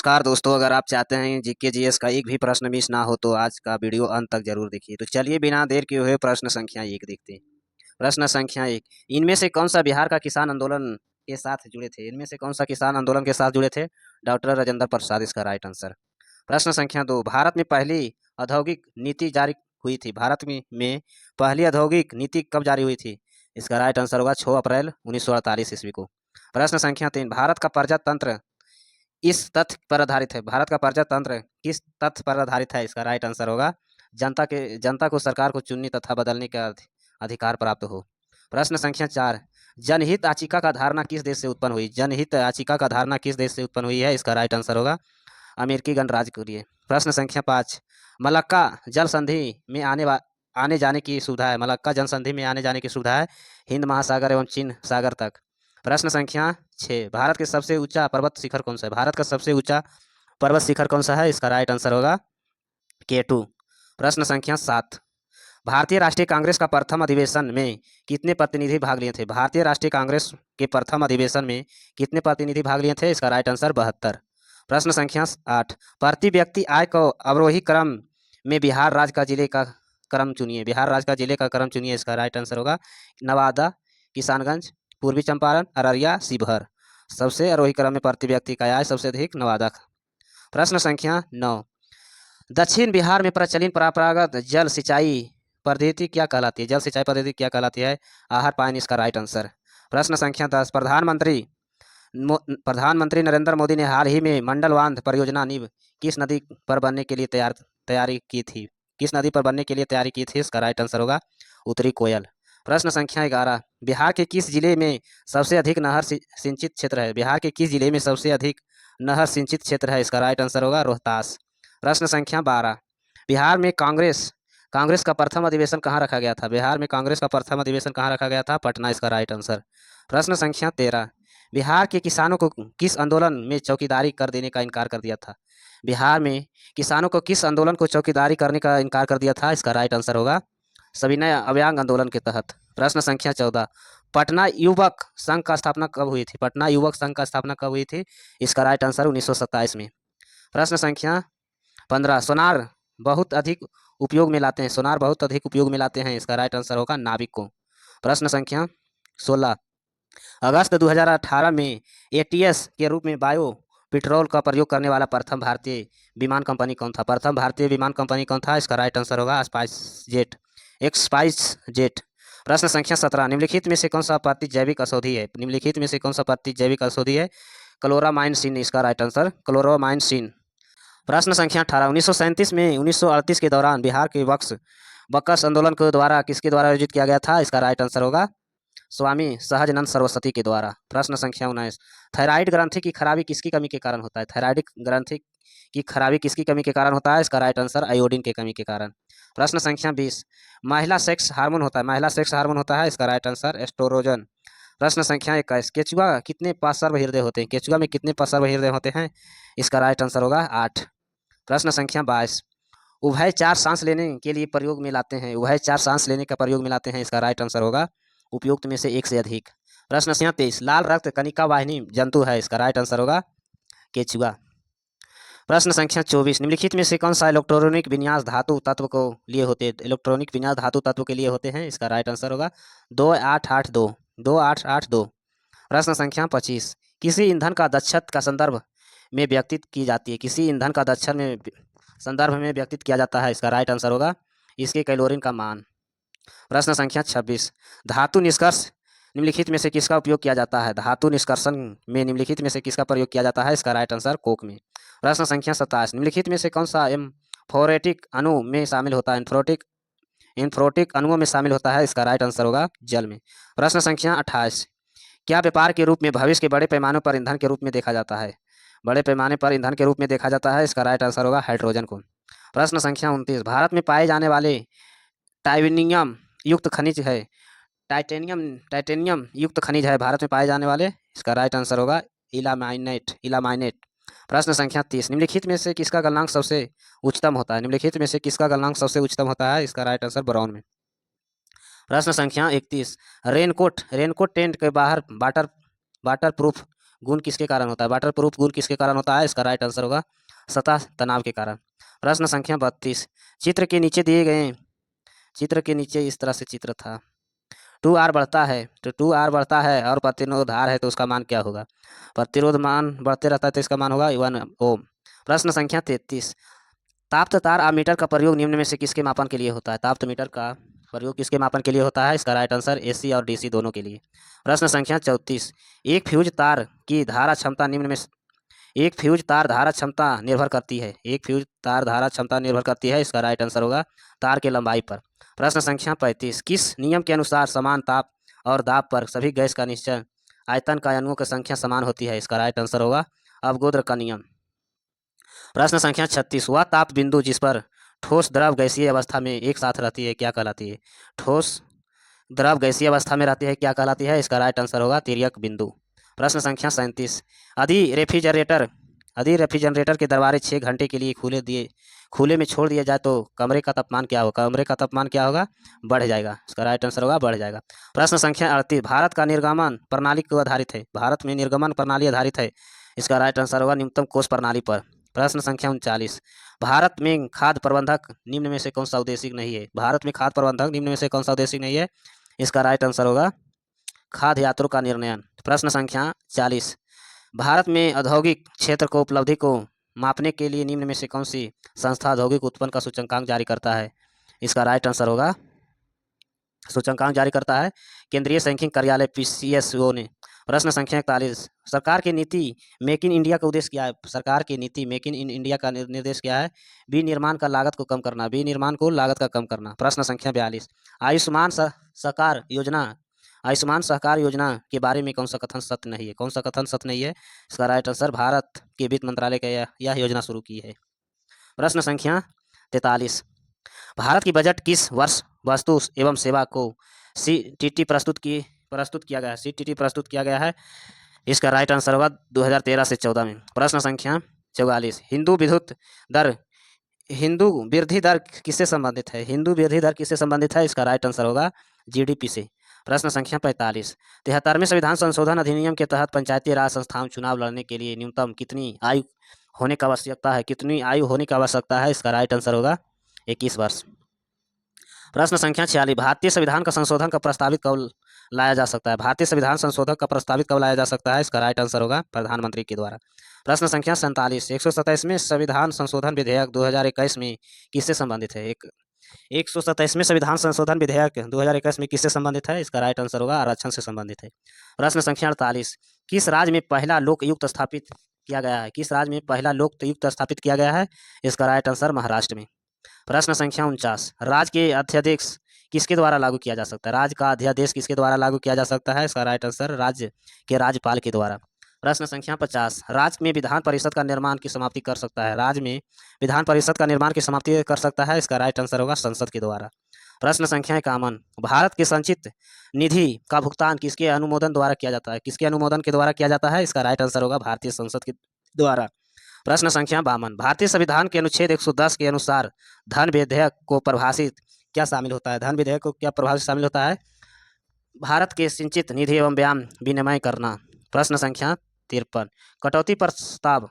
नमस्कार दोस्तों, अगर आप चाहते हैं जीके जीएस का एक भी प्रश्न मिस ना हो तो आज का वीडियो अंत तक जरूर देखिए। तो चलिए बिना देर किए हुए प्रश्न संख्या 1 देखते हैं। प्रश्न संख्या 1, इनमें से कौन सा बिहार का किसान आंदोलन के साथ जुड़े थे? इनमें से कौन सा किसान आंदोलन के साथ जुड़े थे? डॉक्टर राजेंद्र प्रसाद इसका राइट आंसर। प्रश्न संख्या 2, भारत में पहली औद्योगिक नीति जारी हुई थी? भारत में पहली औद्योगिक नीति कब जारी हुई थी? इसका राइट आंसर होगा 6 अप्रैल 1948 ईस्वी को। प्रश्न संख्या 3, भारत का प्रजातंत्र इस तथ्य पर आधारित है? भारत का प्रजातंत्र किस तथ्य पर आधारित है? इसका राइट आंसर होगा जनता को सरकार को चुनने तथा बदलने का अधिकार प्राप्त हो। प्रश्न संख्या 4, जनहित याचिका का धारणा किस देश से उत्पन्न हुई? जनहित याचिका का धारणा किस देश से उत्पन्न हुई है? इसका राइट आंसर होगा अमेरिकी गणराज्य के लिए। प्रश्न संख्या 5, मलक्का जल संधि में आने जाने की सुविधा है? मलक्का जल संधि में आने जाने की सुविधा है हिंद महासागर एवं चीन सागर तक। प्रश्न संख्या 6, भारत के सबसे ऊंचा पर्वत शिखर कौन सा है? भारत का सबसे ऊंचा पर्वत शिखर कौन सा है? इसका राइट आंसर होगा K2। प्रश्न संख्या 7, भारतीय राष्ट्रीय कांग्रेस का प्रथम अधिवेशन में कितने प्रतिनिधि भाग लिए थे? भारतीय राष्ट्रीय कांग्रेस के प्रथम अधिवेशन में कितने प्रतिनिधि भाग लिए थे? इसका राइट आंसर 72। प्रश्न संख्या 8, प्रति व्यक्ति आय को अवरोही क्रम में बिहार राज्य का जिले का क्रम चुनिए। बिहार राज्य का जिले का क्रम चुनिए। इसका राइट आंसर होगा नवादा, किशनगंज, पूर्वी चंपारण, अररिया, शिवहर। सबसे आरोही क्रम में प्रति व्यक्ति का आय सबसे अधिक नवादा। प्रश्न संख्या 9, दक्षिण बिहार में प्रचलित परंपरागत जल सिंचाई पद्धति क्या कहलाती है? जल सिंचाई पद्धति क्या कहलाती है? आहर पानी इसका राइट आंसर। प्रश्न संख्या 10, प्रधानमंत्री नरेंद्र मोदी ने हाल ही में मंडल बांध परियोजना नींव किस नदी पर बनने के लिए तैयारी की थी? किस नदी पर बनने के लिए तैयारी की थी? इसका राइट आंसर होगा उत्तरी कोयल। प्रश्न संख्या 11, बिहार के किस जिले में सबसे अधिक नहर सिंचित क्षेत्र है? बिहार के किस जिले में सबसे अधिक नहर सिंचित क्षेत्र है? इसका राइट आंसर होगा रोहतास। प्रश्न संख्या 12, बिहार में कांग्रेस का प्रथम अधिवेशन कहाँ रखा गया था? बिहार में कांग्रेस का प्रथम अधिवेशन कहाँ रखा गया था? पटना इसका राइट आंसर। प्रश्न संख्या 13, बिहार के किसानों को किस आंदोलन में चौकीदारी कर देने का इनकार कर दिया था? बिहार में किसानों को किस आंदोलन को चौकीदारी करने का इनकार कर दिया था? इसका राइट आंसर होगा सविनय अव्यांग आंदोलन के तहत। प्रश्न संख्या 14, पटना युवक संघ का स्थापना कब हुई थी? पटना युवक संघ का स्थापना कब हुई थी? इसका राइट आंसर 1927 में। प्रश्न संख्या 15, सोनार बहुत अधिक उपयोग में लाते हैं? सोनार बहुत अधिक उपयोग में लाते हैं। इसका राइट आंसर होगा नाविक को। प्रश्न संख्या 16, अगस्त 2018 में ATS के रूप में बायो पेट्रोल का प्रयोग करने वाला प्रथम भारतीय विमान कंपनी कौन था? प्रथम भारतीय विमान कंपनी कौन था? इसका राइट आंसर होगा स्पाइस जेट। प्रश्न संख्या 17, निम्नलिखित में से कौन सा आपत्ति जैविक औषधि है? निम्नलिखित में से कौन सा आपत्ति जैविक औषधि है? क्लोरामाइनसिन इसका राइट आंसर क्लोरामाइनसिन। प्रश्न संख्या 18, 1937 में 1938 के दौरान बिहार के बक्स आंदोलन के द्वारा किसके द्वारा आयोजित किया गया था? इसका राइट आंसर होगा स्वामी सहजानंद सरस्वती के द्वारा। प्रश्न संख्या 19, थायराइड ग्रंथि की खराबी किसकी कमी के कारण होता है? थायराइड ग्रंथि की खराबी किसकी कमी के कारण होता है? इसका राइट आंसर आयोडीन की कमी के कारण। प्रश्न संख्या 20, महिला सेक्स हार्मोन होता है? इसका राइट आंसर एस्ट्रोजन। प्रश्न संख्या 21, केचुआ कितने पार्श्व हृदय होते हैं? केचुआ में कितने पार्श्व हृदय होते हैं? इसका राइट आंसर होगा 8। प्रश्न संख्या 22, उभयचार सांस लेने के लिए प्रयोग में लाते हैं? उभयचार सांस लेने का प्रयोग में लाते हैं। इसका राइट आंसर होगा उपयुक्त में से एक से अधिक। प्रश्न संख्या 23, लाल रक्त कणिका वाहिनी जंतु है? इसका राइट आंसर होगा केचुआ। प्रश्न संख्या 24, निम्नलिखित में से कौन सा इलेक्ट्रॉनिक विन्यास धातु तत्व को लिए होते हैं? इलेक्ट्रॉनिक विन्यास धातु तत्व के लिए होते हैं। इसका राइट आंसर होगा 2882। प्रश्न संख्या 25, किसी ईंधन का दक्षता का संदर्भ में व्यक्तित की जाती है? किसी ईंधन का दक्षता में संदर्भ में व्यक्तित किया जाता है। इसका राइट आंसर होगा इसके कैलोरीन का मान। प्रश्न संख्या 26, धातु निष्कर्ष निम्नलिखित में से किसका उपयोग किया जाता है? धातु निष्कर्षण में निम्नलिखित में से किसका प्रयोग किया जाता है? इसका राइट आंसर कोक में। प्रश्न संख्या 27, निम्नलिखित में से कौन सा एम्फोरेटिक अणु में शामिल होता है? एम्फोरेटिक अणुओं में शामिल होता है। इसका राइट आंसर होगा जल में। प्रश्न संख्या 28, क्या व्यापार के रूप में भविष्य के बड़े पैमाने पर ईंधन के रूप में देखा जाता है? बड़े पैमाने पर ईंधन के रूप में देखा जाता है। इसका राइट आंसर होगा हाइड्रोजन को। प्रश्न संख्या 29, भारत में पाए जाने वाले टाइटेनियम युक्त खनिज है? टाइटेनियम युक्त खनिज है भारत में पाए जाने वाले? इसका राइट आंसर होगा इलामाइनेट। प्रश्न संख्या 30, निम्नलिखित में से किसका गलनांक सबसे उच्चतम होता है? निम्नलिखित में से किसका गलनांक सबसे उच्चतम होता है? इसका राइट आंसर ब्राउन में। प्रश्न संख्या 31, रेनकोट टेंट के बाहर वाटर प्रूफ गुण किसके कारण होता है? वाटर प्रूफ गुण किसके कारण होता है? इसका राइट आंसर होगा सतह तनाव के कारण। प्रश्न संख्या 32, चित्र के नीचे दिए गए, चित्र के नीचे इस तरह से चित्र था, 2R बढ़ता है तो 2R बढ़ता है और प्रतिरोध R है तो उसका मान क्या होगा? प्रतिरोध मान बढ़ते रहता है तो इसका मान होगा 1 ओम। प्रश्न संख्या 33, ताप्त तार आमीटर का प्रयोग निम्न में से किसके मापन के लिए होता है? ताप्त मीटर का प्रयोग किसके मापन के लिए होता है? इसका राइट आंसर AC और DC दोनों के लिए। प्रश्न संख्या 34, एक फ्यूज तार की धारा क्षमता निम्न में एक फ्यूज तार धारा क्षमता निर्भर करती है, एक फ्यूज तार धारा क्षमता निर्भर करती है, इसका राइट आंसर होगा तार के लंबाई पर। प्रश्न संख्या 35, किस नियम के अनुसार समान ताप और दाब पर सभी गैस का निश्चय आयतन का अणुओं की संख्या समान होती है? इसका राइट आंसर होगा अवगोद्र का नियम। प्रश्न संख्या 36, वह ताप बिंदु जिस पर ठोस द्रव गैसीय अवस्था में एक साथ रहती है क्या कहलाती है? ठोस द्रव गैसीय अवस्था में रहती है क्या कहलाती है? इसका राइट आंसर होगा तिर्यक बिंदु। प्रश्न संख्या 37, यदि रेफ्रिजरेटर के दरवाजे 6 घंटे के लिए खुले में छोड़ दिया जाए तो कमरे का तापमान क्या होगा? कमरे का तापमान क्या होगा? बढ़ जाएगा। इसका राइट आंसर होगा बढ़ जाएगा। प्रश्न संख्या 38, भारत का निर्गमन प्रणाली क्यों आधारित है? भारत में निर्गमन प्रणाली आधारित है, इसका राइट आंसर होगा न्यूनतम कोष प्रणाली पर। प्रश्न संख्या 39, भारत में खाद्य प्रबंधक निम्न में से कौन सा उद्देशिक नहीं है? भारत में खाद्य प्रबंधक निम्न में से कौन सा उद्देशिक नहीं है? इसका राइट आंसर होगा खाद्य यात्रों का निर्णयन। प्रश्न संख्या 40, भारत में औद्योगिक क्षेत्र को उपलब्धि को मापने के लिए निम्न में से कौन सी संस्था औद्योगिक उत्पन्न का सूचकांक जारी करता है? इसका राइट आंसर होगा सूचकांक जारी करता है केंद्रीय सांख्यिकी कार्यालय PCSO ने। प्रश्न संख्या 41, सरकार की नीति मेक इन इंडिया का उद्देश्य क्या है? सरकार की नीति मेक इन इंडिया का निर्देश क्या है? विनिर्माण का लागत को कम करना, विनिर्माण को लागत का कम करना। प्रश्न संख्या 42, आयुष्मान सहकार योजना के बारे में कौन सा कथन सत्य नहीं है? कौन सा कथन सत्य नहीं है? इसका राइट आंसर भारत के वित्त मंत्रालय का यह योजना शुरू की है। प्रश्न संख्या 43, भारत की बजट किस वर्ष वस्तु एवं सेवा को CTT प्रस्तुत किया गया है? CTT प्रस्तुत किया गया है, इसका राइट आंसर होगा 2013 से 14 में। प्रश्न संख्या 44, हिंदू वृद्धि दर किससे संबंधित है? हिंदू वृद्धि दर किससे संबंधित है? इसका राइट आंसर होगा GDP से। प्रश्न संख्या 45, 73वें संविधान संशोधन अधिनियम के तहत पंचायती राज संस्थाओं चुनाव लड़ने के लिए न्यूनतम कितनी आयु होने की आवश्यकता है? कितनी आयु होने की आवश्यकता है? इसका राइट आंसर होगा 21 वर्ष। प्रश्न संख्या 46, भारतीय संविधान का संशोधन का प्रस्तावित कब लाया जा सकता है? भारतीय संविधान संशोधन का प्रस्तावित कब लाया जा सकता है? इसका राइट आंसर होगा प्रधानमंत्री के द्वारा। प्रश्न संख्या 47, 127वें संविधान संशोधन विधेयक 2021 में किससे संबंधित है? 127वें संविधान संशोधन विधेयक 2021 में किससे संबंधित है? इसका राइट आंसर होगा आरक्षण से संबंधित है। प्रश्न संख्या 48, किस राज्य में पहला लोकयुक्त स्थापित किया गया है? किस राज्य में पहला लोकयुक्त स्थापित किया गया है? इसका राइट आंसर महाराष्ट्र में। प्रश्न संख्या 49, राज्य के अध्यादेश किसके द्वारा लागू किया जा सकता है? राज्य का अध्यादेश किसके द्वारा लागू किया जा सकता है? इसका राइट आंसर राज्य के राज्यपाल के द्वारा। प्रश्न संख्या 50, राज्य में विधान परिषद का निर्माण की समाप्ति कर सकता है? राज्य में विधान परिषद का निर्माण की समाप्ति कर सकता है? इसका राइट आंसर होगा संसद के द्वारा। प्रश्न संख्या 51, भारत के संचित निधि का भुगतान किसके अनुमोदन द्वारा किया जाता है? किसके अनुमोदन के द्वारा किया जाता है? इसका राइट आंसर होगा भारतीय संसद के द्वारा। प्रश्न संख्या 52, भारतीय संविधान के अनुच्छेद 110 के अनुसार धन विधेयक को परिभाषित क्या शामिल होता है? धन विधेयक को क्या परिभाषित शामिल होता है? भारत के संचित निधि एवं व्यायाम विनिमय करना। प्रश्न संख्या 53, कटौती प्रस्ताव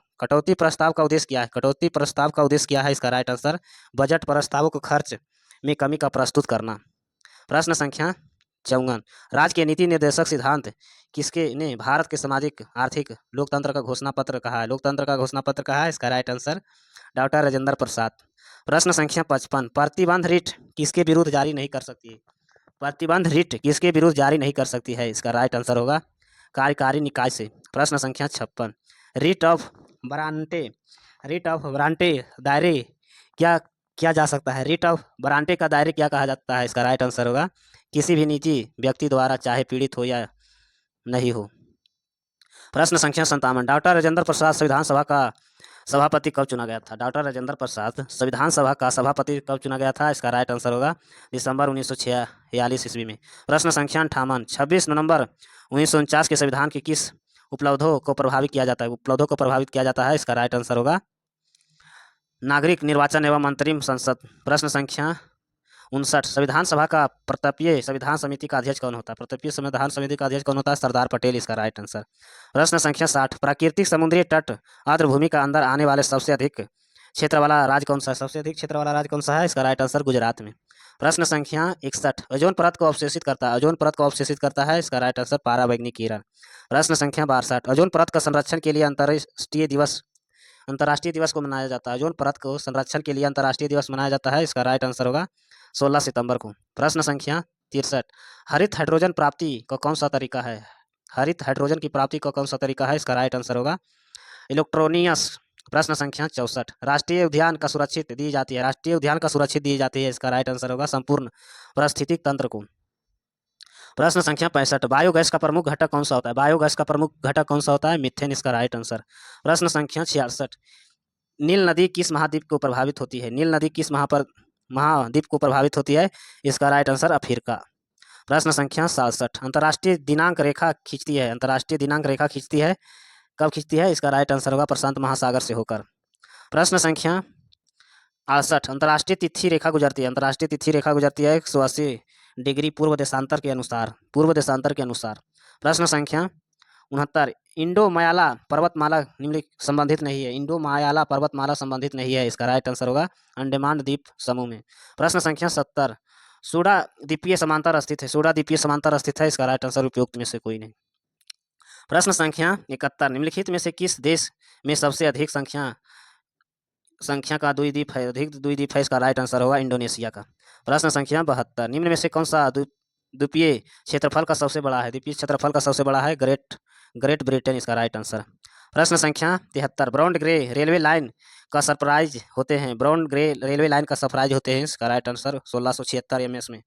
का उद्देश्य क्या है? कटौती प्रस्ताव का उद्देश्य क्या है? इसका राइट आंसर बजट प्रस्तावों को खर्च में कमी का प्रस्तुत करना। प्रश्न संख्या 54, राज्य के नीति निर्देशक सिद्धांत किसके ने भारत के सामाजिक आर्थिक लोकतंत्र का घोषणा पत्र कहा है? लोकतंत्र का घोषणा पत्र कहा है? इसका right answer doctor Rajendra Prasad. प्रश्न संख्या 55, प्रतिबंध रिट किसके विरुद्ध जारी नहीं कर सकती है? प्रतिबंध रिट किसके विरुद्ध जारी नहीं कर सकती है? इसका राइट आंसर होगा कार्यकारी निकाय से। प्रश्न संख्या 56, रिट ऑफ वारंटी दायरे क्या किया जा सकता है? रिट ऑफ वारंटी का दायरे क्या कहा जाता है? इसका राइट आंसर होगा किसी भी निजी व्यक्ति द्वारा चाहे पीड़ित हो या नहीं हो। प्रश्न संख्या 57, डॉक्टर राजेंद्र प्रसाद संविधान सभा का सभापति कब चुना गया था? डॉक्टर राजेंद्र प्रसाद संविधान सभा का सभापति कब चुना गया था? इसका राइट आंसर होगा दिसंबर 1946 ईस्वी में। प्रश्न संख्या 58, 26 नवंबर 1949 के संविधान के किस उपलब्धों को प्रभावित किया जाता है? उपलब्धों को प्रभावित किया जाता है, इसका राइट आंसर होगा नागरिक निर्वाचन एवं अंतरिम संसद। प्रश्न संख्या 59 संविधान सभा का प्रत्यपीय संविधान समिति का अध्यक्ष कौन होता है? प्रत्यपीय संविधान समिति का अध्यक्ष कौन होता है? सरदार पटेल इसका राइट आंसर। प्रश्न संख्या 60 प्राकृतिक समुद्री तट आर्द्रभूमि का अंदर आने वाले सबसे अधिक क्षेत्र वाला राज्य कौन सा है? सबसे अधिक क्षेत्र वाला राज्य कौन सा है? इसका राइट आंसर गुजरात में। प्रश्न संख्या 61 ओजोन परत को अवशोषित करता है? ओजोन परत को अवशोषित करता है? इसका राइट आंसर पारावैंगनी किरण। प्रश्न संख्या 62 ओजोन परत का संरक्षण के लिए अंतर्राष्ट्रीय दिवस को मनाया जाता है? ओजोन परत को संरक्षण के लिए अंतर्राष्ट्रीय दिवस मनाया जाता है? इसका राइट आंसर होगा 16 सितंबर को। प्रश्न संख्या 63 हरित हाइड्रोजन प्राप्ति का कौन सा तरीका है? हरित हाइड्रोजन की प्राप्ति का कौन सा तरीका है? इसका राइट आंसर होगा इलेक्ट्रोनियस। प्रश्न संख्या 64 राष्ट्रीय उद्यान का सुरक्षित दी जाती है? राष्ट्रीय उद्यान का सुरक्षित दी जाती है? इसका राइट आंसर होगा संपूर्ण पारिस्थितिक तंत्र को। प्रश्न संख्या 65 बायोगैस का प्रमुख घटक कौन सा होता है? बायोगैस का प्रमुख घटक कौन सा होता है? मीथेन इसका राइट आंसर। प्रश्न संख्या 66 नील नदी किस महाद्वीप को प्रभावित होती है? नील नदी किस महाद्वीप को प्रभावित होती है? इसका राइट आंसर अफ्रीका। प्रश्न संख्या 67 अंतर्राष्ट्रीय दिनांक रेखा खींचती है? अंतर्राष्ट्रीय दिनांक रेखा खींचती है कब खींचती है? इसका राइट आंसर होगा प्रशांत महासागर से होकर। प्रश्न संख्या 68 अंतर्राष्ट्रीय तिथि रेखा गुजरती है? अंतर्राष्ट्रीय तिथि रेखा गुजरती है 180 डिग्री पूर्व देशांतर के अनुसार। प्रश्न संख्या 69 इंडो मायाला पर्वतमाला निम्नलिखित संबंधित नहीं है? इंडो मायाला पर्वतमाला संबंधित नहीं है? इसका राइट आंसर होगा अंडमान द्वीप समूह में। प्रश्न संख्या 70 सूडा द्वीपीय समांतर स्थित है? सूडा द्वीपीय समांतर स्थित है? इसका राइट आंसर उपयुक्त में से कोई नहीं। प्रश्न संख्या 71 निम्नलिखित में से किस देश में सबसे अधिक संख्या का द्वीप है? अधिक द्वीप है? इसका राइट आंसर होगा इंडोनेशिया का। प्रश्न संख्या 72 निम्न में से कौन सा द्वीपीय क्षेत्रफल का सबसे बड़ा है? द्वीपीय क्षेत्रफल का सबसे बड़ा है ग्रेट ब्रिटेन इसका राइट आंसर। प्रश्न संख्या 73 ब्राउन ग्रे रेलवे लाइन का सरप्राइज होते हैं? ब्राउन ग्रे रेलवे लाइन का सरप्राइज होते हैं? इसका राइट आंसर 1676 एमएस में।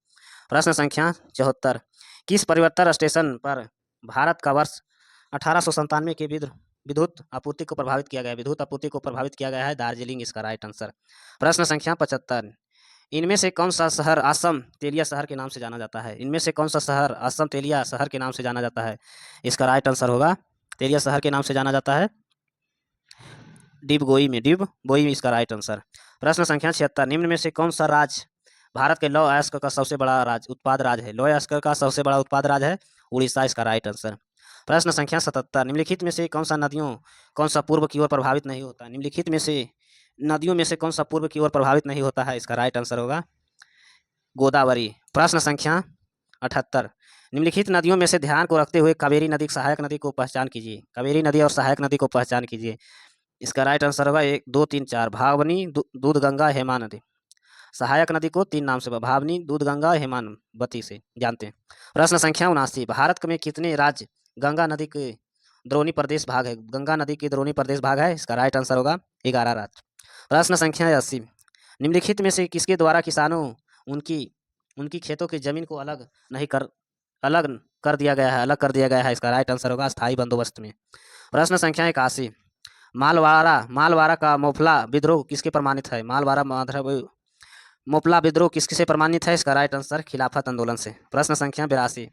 प्रश्न संख्या 74 किस परिवर्तन स्टेशन पर भारत का वर्ष 1897 के विद्युत आपूर्ति को प्रभावित किया गया? विद्युत आपूर्ति को प्रभावित किया गया है दार्जिलिंग इसका राइट आंसर। प्रश्न संख्या 75 इनमें से कौन सा शहर असम तेलिया शहर के नाम से जाना जाता है? इनमें से कौन सा शहर असम तेलिया शहर के नाम से जाना जाता है? इसका राइट आंसर होगा तेलिया शहर के नाम से जाना जाता है डिबगोई इसका राइट आंसर। प्रश्न संख्या 76 निम्न में से कौन सा राज्य भारत के लौह अयस्क का सबसे बड़ा उत्पाद राज्य है? लौह अयस्क का सबसे बड़ा उत्पाद राज्य है उड़ीसा इसका राइट आंसर। प्रश्न संख्या 77 निम्नलिखित में से कौन सा पूर्व की ओर प्रभावित नहीं होता? निम्नलिखित में से नदियों में से कौन सा पूर्व की ओर प्रभावित नहीं होता है? इसका राइट आंसर होगा गोदावरी। प्रश्न संख्या 78 निम्नलिखित नदियों में से ध्यान को रखते हुए कावेरी नदी सहायक नदी को पहचान कीजिए। कावेरी नदी और सहायक नदी को पहचान कीजिए। इसका राइट आंसर होगा 1 2 3 4 भावनी दूधगंगा हेमा नदी। सहायक नदी को 3 नाम से भावनी दूधगंगा हेमावती से जानते हैं। प्रश्न संख्या 79 भारत में कितने राज्य गंगा नदी के द्रोणी प्रदेश भाग है? गंगा नदी की द्रोणी प्रदेश भाग है? इसका राइट आंसर होगा 11 राज्य। प्रश्न संख्या 80 निम्नलिखित में से किसके द्वारा किसानों उनकी खेतों की जमीन को अलग कर दिया गया है? इसका राइट आंसर होगा स्थायी बंदोबस्त में। प्रश्न संख्या 81 मालवारा का मोफला विद्रोह किसके प्रमाणित है? मोपला विद्रोह किससे प्रमाणित है? इसका राइट आंसर खिलाफत आंदोलन से। प्रश्न संख्या 82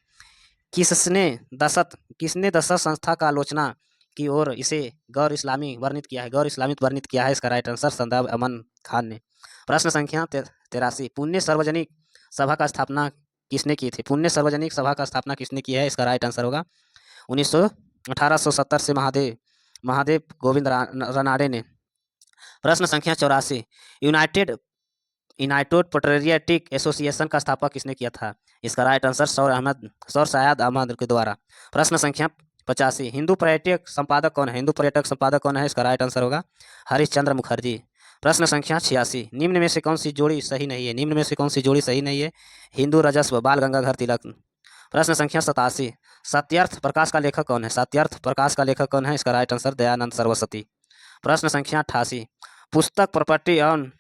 किसने दशत संस्था का आलोचना की और इसे गैर इस्लामी वर्णित किया है? इसका राइट आंसर सरदार अमन खान ने। प्रश्न संख्या 83 पुण्य सार्वजनिक सभा का स्थापना किसने की थी? पुण्य सार्वजनिक सभा का स्थापना किसने की है? इसका राइट आंसर होगा 1870 से महादेव गोविंद रानाडे ने। प्रश्न संख्या 84 यूनाइटेड पेट्रियाटिक एसोसिएशन का स्थापक किसने किया था? इसका राइट आंसर सौर सयाद अहमद के द्वारा। प्रश्न संख्या 85 हिंदू पर्यटक संपादक कौन है? इसका राइट आंसर होगा हरिश्चंद्र मुखर्जी। प्रश्न संख्या 86 निम्न में से कौन सी जोड़ी सही नहीं है? हिंदू राजस्व बाल गंगाधर तिलक। प्रश्न संख्या 87 सत्यार्थ प्रकाश का लेखक कौन है? इसका राइट आंसर दयानंद सरस्वती। प्रश्न संख्या 88 पुस्तक property on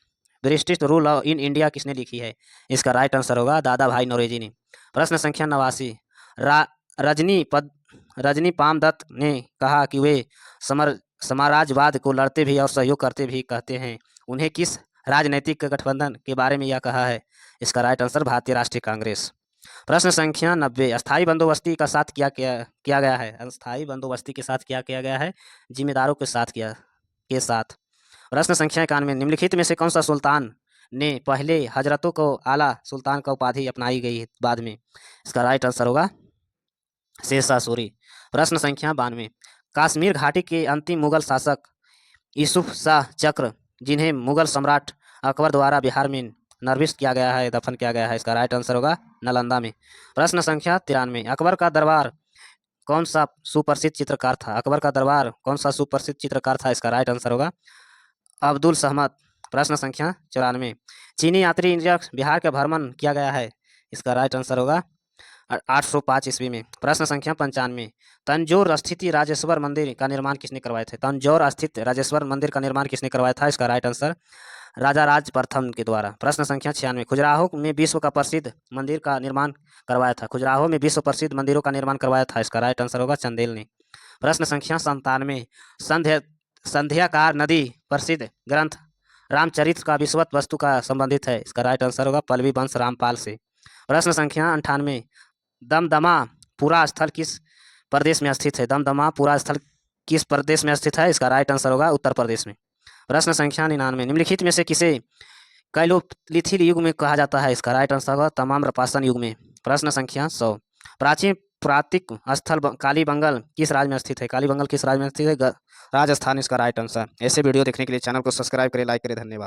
British rule in India किसने लिखी है? इसका राइट आंसर होगा दादा भाई नौरोजी ने। प्रश्न संख्या 89 रजनी पामदत्त ने कहा कि वे साम्राज्यवाद को लड़ते भी और सहयोग करते भी कहते हैं। उन्हें किस राजनीतिक गठबंधन के बारे में यह कहा है? इसका राइट आंसर भारतीय राष्ट्रीय कांग्रेस। प्रश्न संख्या 90 अस्थायी बंदोबस्ती का साथ किया गया है? अस्थायी बंदोबस्ती के साथ क्या किया गया है? जिम्मेदारों के साथ। प्रश्न संख्या 91 निम्नलिखित में से कौन सा सुल्तान ने पहले हजरतों को आला सुल्तान का उपाधि अपनाई गई है बाद में? इसका राइट आंसर होगा शेरशाह सूरी। प्रश्न संख्या 92, कश्मीर घाटी के अंतिम मुगल शासक यूसुफ शाह चक्र, जिन्हें मुगल सम्राट अकबर द्वारा बिहार में निर्विष्ट किया गया है, दफन किया गया है, इसका राइट आंसर होगा नालंदा में। प्रश्न संख्या 93, अकबर का दरबार कौन सा सुप्रसिद्ध चित्रकार था? अकबर का दरबार कौन सा सुप्रसिद्ध चित्रकार था? इसका राइट आंसर होगा अब्दुल सहमद। प्रश्न संख्या 94, चीनी यात्री इंडिया बिहार का भ्रमण किया गया है, इसका राइट आंसर होगा 805 ईस्वी में। प्रश्न संख्या 95, तंजौर स्थित राजेश्वर मंदिर का निर्माण किसने करवाए थे? तंजौर स्थित राजेश्वर मंदिर का निर्माण किसने करवाया था? इसका राइट आंसर राजा राज प्रथम के द्वारा। प्रश्न संख्या 96, खजुराहो में विश्व का प्रसिद्ध मंदिर का निर्माण करवाया था? खजुराहो में विश्व प्रसिद्ध मंदिरों का निर्माण करवाया था, इसका राइट आंसर होगा चंदेल ने। प्रश्न संख्या 97, संध्याकार नदी प्रसिद्ध ग्रंथ रामचरित का विषवत वस्तु का संबंधित है, इसका राइट आंसर होगा पल्लवी वंश रामपाल से। प्रश्न संख्या 98, दमदमा पूरा स्थल किस प्रदेश में स्थित है? दमदमा पूरा स्थल किस प्रदेश में स्थित है? इसका राइट आंसर होगा उत्तर प्रदेश में। प्रश्न संख्या 99, निम्नलिखित में से किसे कैलोलिथिक युग में कहा जाता है? इसका राइट आंसर होगा ताम्रपाषाण युग में। प्रश्न संख्या 100, प्राचीन प्राकृतिक स्थल कालीबंगल किस राज्य में स्थित है? कालीबंगल किस राज्य में स्थित है? राजस्थान इसका राइट आंसर। ऐसे वीडियो देखने के लिए चैनल को सब्सक्राइब करें, लाइक करें। धन्यवाद।